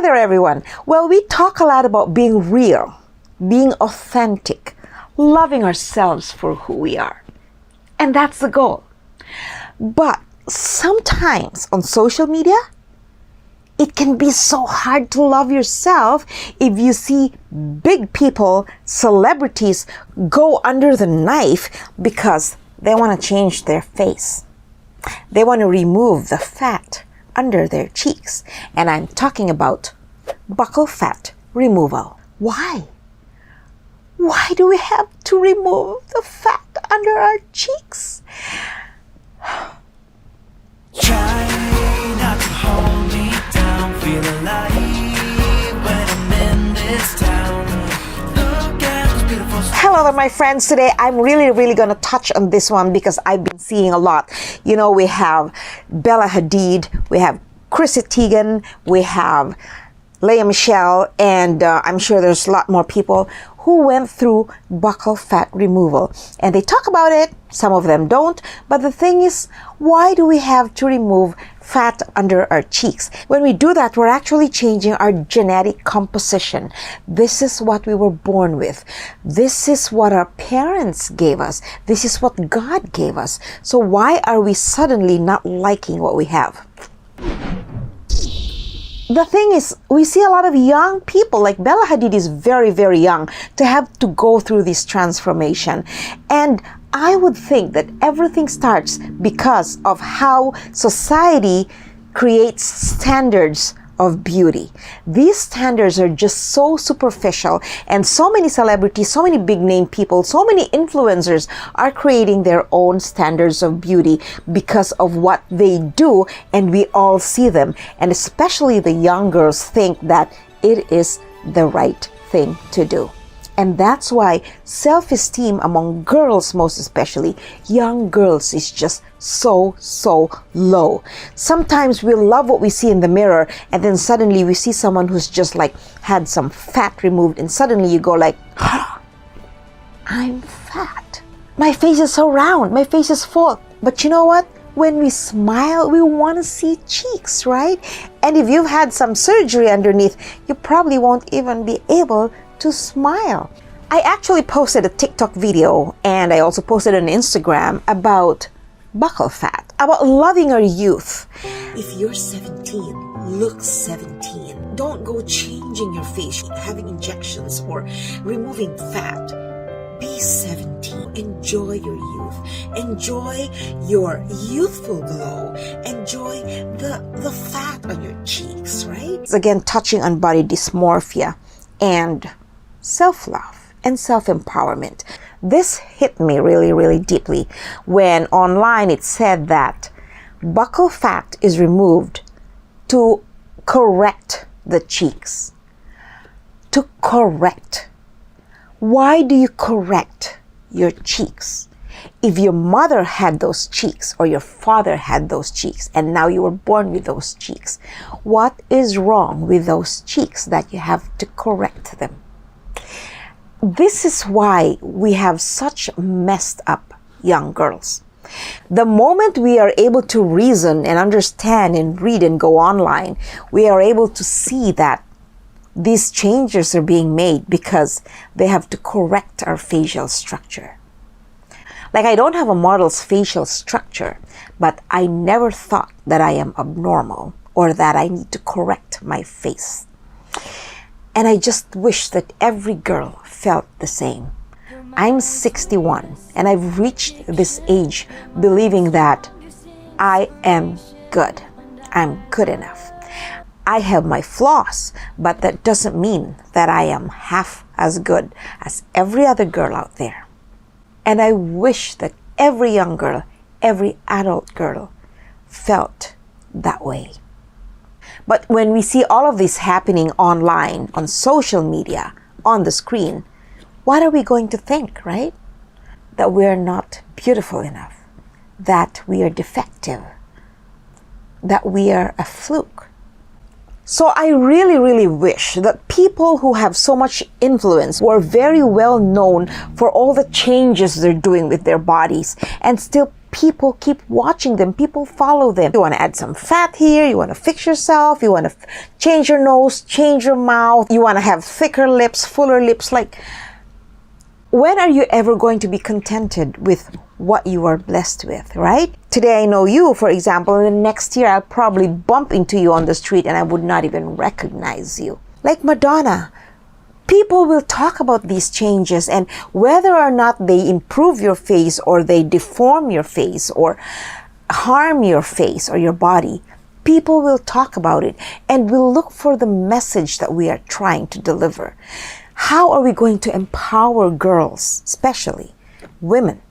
Hi there, everyone. Well, we talk a lot about being real, being authentic, loving ourselves for who we are. And that's the goal. But sometimes on social media, it can be so hard to love yourself if you see big people, celebrities, go under the knife because they want to change their face. They want to remove the fat under their cheeks. And I'm talking about buccal fat removal. Why? Why do we have to remove the fat under our cheeks? Try not to hold me down, feel alive when I'm in this town. Look at those beautiful stars. Hello there, my friends. Today I'm really going to touch on this one because I've been seeing a lot. You know, we have Bella Hadid, we have Chrissy Teigen, we have Lea Michele, and I'm sure there's a lot more people who went through buccal fat removal. And they talk about it, some of them don't, but the thing is, why do we have to remove fat under our cheeks? When we do that, we're actually changing our genetic composition. This is what we were born with. This is what our parents gave us. This is what God gave us. So why are we suddenly not liking what we have? The thing is, we see a lot of young people, like Bella Hadid is very young, to have to go through this transformation. And I would think that everything starts because of how society creates standards of beauty. These standards are just so superficial, and so many celebrities, so many big name people, so many influencers are creating their own standards of beauty because of what they do, and we all see them. And especially the young girls think that it is the right thing to do. And that's why self-esteem among girls, most especially young girls, is just so low. Sometimes we love what we see in the mirror, and then suddenly we see someone who's just like had some fat removed, and suddenly you go like, I'm fat. My face is so round, my face is full. But you know what? When we smile, we want to see cheeks, right? And if you've had some surgery underneath, you probably won't even be able to smile. I actually posted a TikTok video, and I also posted on Instagram about buccal fat, about loving our youth. If you're 17, look 17. Don't go changing your face, having injections or removing fat. Be 17. Enjoy your youth. Enjoy your youthful glow. Enjoy the fat on your cheeks, right? Again, touching on body dysmorphia and self-love and self-empowerment. This hit me really deeply when online it said that buccal fat is removed to correct the cheeks. To correct. Why do you correct your cheeks? If your mother had those cheeks or your father had those cheeks and now you were born with those cheeks, what is wrong with those cheeks that you have to correct them? This is why we have such messed up young girls. The moment we are able to reason and understand and read and go online, we are able to see that these changes are being made because they have to correct our facial structure. Like, I don't have a model's facial structure, but I never thought that I am abnormal or that I need to correct my face. And I just wish that every girl felt the same. I'm 61 and I've reached this age believing that I am good. I'm good enough. I have my flaws, but that doesn't mean that I am half as good as every other girl out there. And I wish that every young girl, every adult girl felt that way. But when we see all of this happening online, on social media, on the screen, what are we going to think, right? That we are not beautiful enough, that we are defective, that we are a fluke. So I really wish that people who have so much influence, who are very well known for all the changes they're doing with their bodies, and still people keep watching them, people follow them. You want to add some fat here, you want to fix yourself, you want to change your nose, change your mouth, you want to have thicker lips, fuller lips. Like, when are you ever going to be contented with what you are blessed with, right? Today I know you, for example, and the next year I'll probably bump into you on the street and I would not even recognize you. Like Madonna, people will talk about these changes, and whether or not they improve your face or they deform your face or harm your face or your body, people will talk about it and will look for the message that we are trying to deliver. How are we going to empower girls, especially women,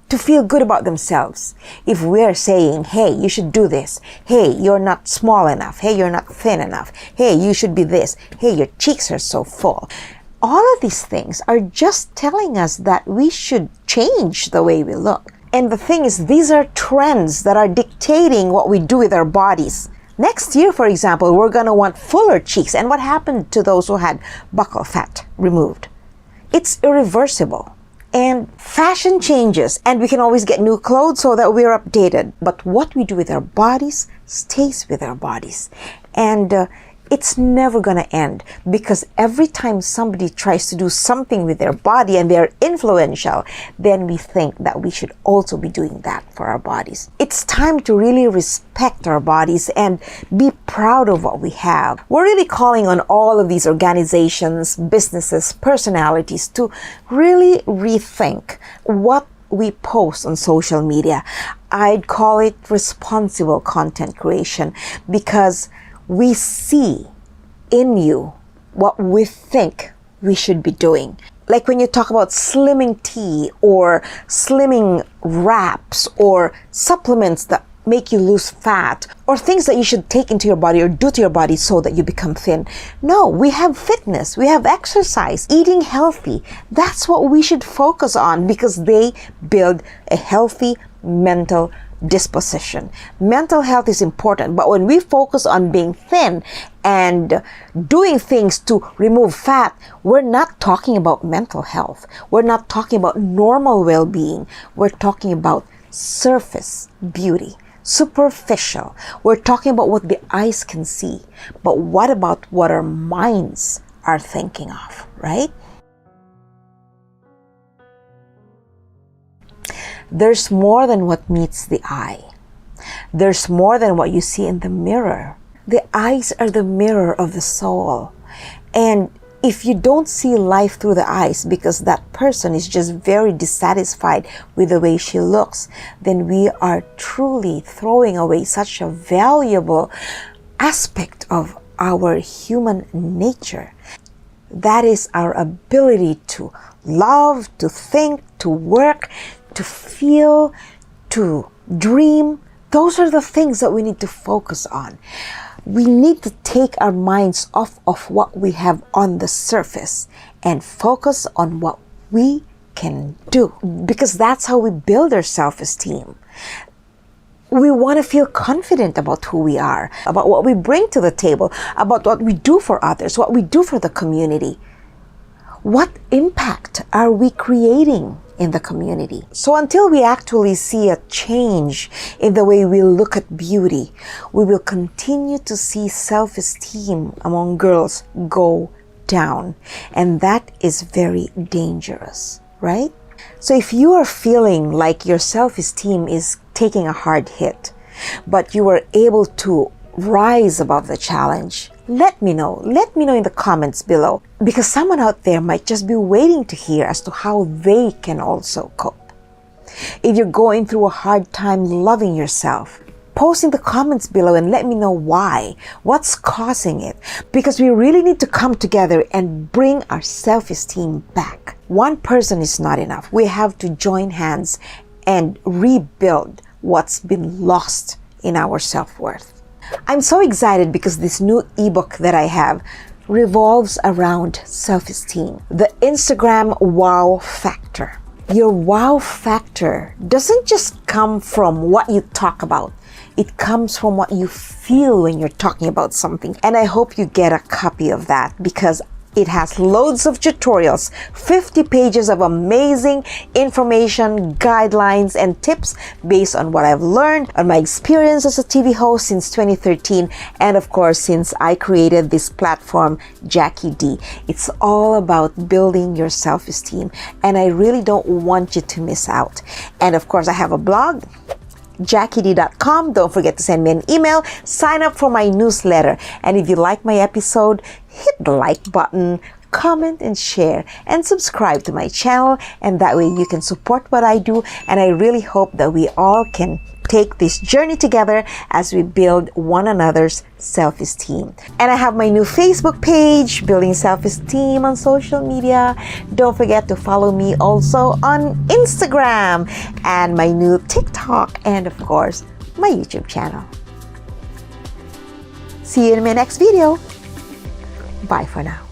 to feel good about themselves if we're saying, hey, you should do this, hey, you're not small enough, hey, you're not thin enough, hey, you should be this, hey, your cheeks are so full. All of these things are just telling us that we should change the way we look. And the thing is, these are trends that are dictating what we do with our bodies. Next year, for example, we're going to want fuller cheeks. And what happened to those who had buccal fat removed? It's irreversible. And fashion changes, and we can always get new clothes so that we're updated. But what we do with our bodies stays with our bodies. And it's never going to end, because every time somebody tries to do something with their body and they're influential, then we think that we should also be doing that for our bodies. It's time to really respect our bodies and be proud of what we have. We're really calling on all of these organizations, businesses, personalities to really rethink what we post on social media. I'd call it responsible content creation, because we see in you what we think we should be doing. Like when you talk about slimming tea or slimming wraps or supplements that make you lose fat, or things that you should take into your body or do to your body so that you become thin. No, we have fitness, we have exercise, eating healthy. That's what we should focus on, because they build a healthy mental disposition. Mental health is important, but when we focus on being thin and doing things to remove fat, we're not talking about mental health. We're not talking about normal well-being. We're talking about surface beauty, superficial. We're talking about what the eyes can see. But what about what our minds are thinking of, right? There's more than what meets the eye. There's more than what you see in the mirror. The eyes are the mirror of the soul. And if you don't see life through the eyes because that person is just very dissatisfied with the way she looks, then we are truly throwing away such a valuable aspect of our human nature. That is our ability to love, to think, to work, to feel, to dream. Those are the things that we need to focus on. We need to take our minds off of what we have on the surface and focus on what we can do, because that's how we build our self-esteem. We want to feel confident about who we are, about what we bring to the table, about what we do for others, what we do for the community. What impact are we creating in the community? So until we actually see a change in the way we look at beauty, we will continue to see self-esteem among girls go down. And that is very dangerous, right? So if you are feeling like your self-esteem is taking a hard hit, but you are able to rise above the challenge, let me know. Let me know in the comments below, because someone out there might just be waiting to hear as to how they can also cope. If you're going through a hard time loving yourself, post in the comments below and let me know why. What's causing it? Because we really need to come together and bring our self-esteem back. One person is not enough. We have to join hands and rebuild what's been lost in our self-worth. I'm so excited because this new ebook that I have revolves around self-esteem. The Instagram wow factor. Your wow factor doesn't just come from what you talk about. It comes from what you feel when you're talking about something. And I hope you get a copy of that, because It has loads of tutorials, 50 pages of amazing information, guidelines, and tips based on what I've learned, on my experience as a TV host since 2013, and of course, since I created this platform, Jackie D. It's all about building your self-esteem, and I really don't want you to miss out. And of course, I have a blog, JackieD.com. Don't forget to send me an email, sign up for my newsletter, and if you like my episode, hit the like button, comment and share, and subscribe to my channel, and that way you can support what I do. And I really hope that we all can take this journey together as we build one another's self-esteem. And I have my new Facebook page, Building Self-Esteem, on social media. Don't forget to follow me also on Instagram, and my new TikTok, and of course, my YouTube channel. See you in my next video. Bye for now.